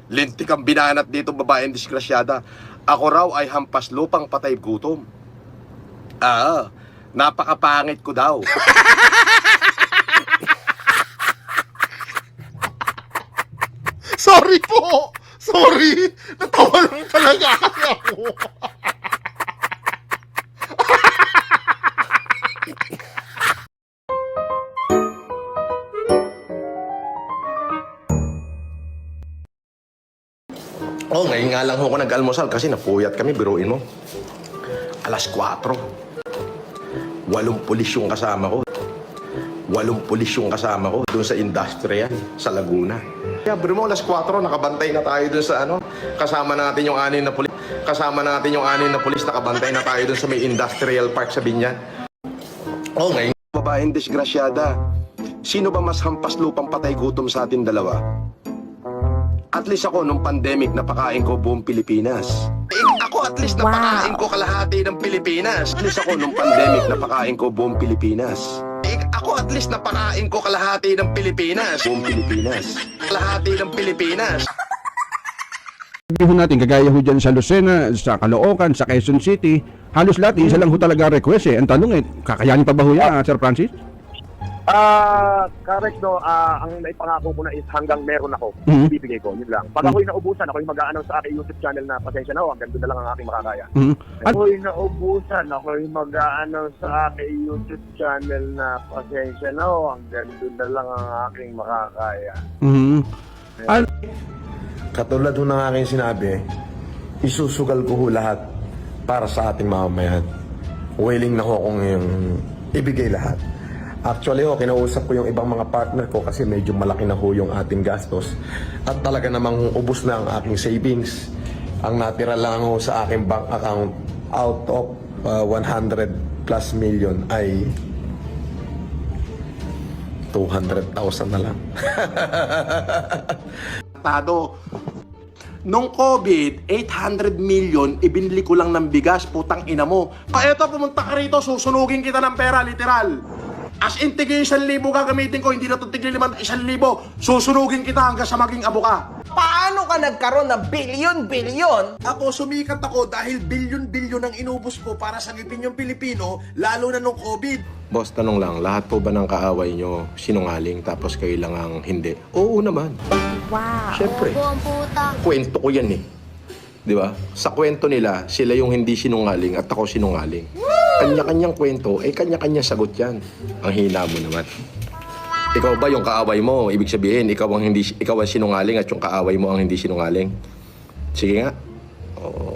Lintik ang binanat dito, babaeng disgrasyada. Ako raw ay hampas lupang patay gutom. Napakapangit ko daw. Sorry po! Sorry! Natawa lang talaga kasi ako. Ngayon nga lang ako nag-almusal kasi napuyat kami, biruin mo. Alas 4. 8 pulis yung kasama ko. 8 pulis yung kasama ko doon sa industrial, sa Laguna. Kaya bro mo, alas 4, nakabantay na tayo doon sa kasama natin yung 6 na pulis. Kasama natin yung 6 na pulis, nakabantay na tayo doon sa may industrial park sa Binyan. Ngayon. Babaeng disgrasyada, sino ba mas hampas lupang patay gutom sa atin dalawa? At least ako nung pandemic napakain ko buong Pilipinas. Ako at least napakain ko kalahati ng Pilipinas. At least ako nung pandemic napakain ko buong Pilipinas. Ako at least napakain ko kalahati ng Pilipinas. Buong Pilipinas. Kalahati ng Pilipinas. Sabihin natin, kagaya ho dyan sa Lucena, sa Caloocan, sa Quezon City, halos lahat, isa lang ho talaga request eh. Ang tanong kakayanin pa ba ho yan, Sir Francis? Correct no, ang naipangako ko na is hanggang meron ako, bibigay ko, yun lang. Pag ako'y naubusan, ako'y mag-a-announce sa aking YouTube channel na pasensya na ho, hanggang doon na lang ang aking makakaya. Ako'y naubusan, ako'y mag-a-announce sa aking YouTube channel na pasensya na ho, hanggang doon na lang ang aking makakaya. Katulad ho ng aking sinabi, isusugal ko ho lahat para sa ating mamamayan. Willing na ho akong ibigay lahat. Actually kinausap ko yung ibang mga partner ko kasi medyo malaki na ho yung ating gastos. At talaga namang ubos na ang aking savings. Ang natira lang ho sa aking bank account out of 100 plus million ay 200,000 na lang. Nung COVID, 800 million, ibinili ko lang ng bigas, putang ina mo. Eto, pumunta ka rito, susunugin kita ng pera, literal. As in, tigil 1,000 gagamitin ko, hindi na ito tigil 1,000. Susunugin kita hanggang sa maging abo ka. Paano ka nagkaroon ng bilyon-bilyon? Ako, sumikat ako dahil bilyon-bilyon ang inubos ko para sagipin yung Pilipino, lalo na nung COVID. Boss, tanong lang, lahat po ba ng kaaway nyo sinungaling tapos kayo lang ang hindi? Oo naman. Wow. Siyempre. Opo, ang puta. Kwento ko yan eh. Di ba? Sa kwento nila, sila yung hindi sinungaling at ako sinungaling. Kanya-kanyang kwento, kanya-kanya sagot yan. Ang hina mo naman. Ikaw ba yung kaaway mo? Ibig sabihin, ikaw ang sinungaling at yung kaaway mo ang hindi sinungaling? Sige nga. Oo.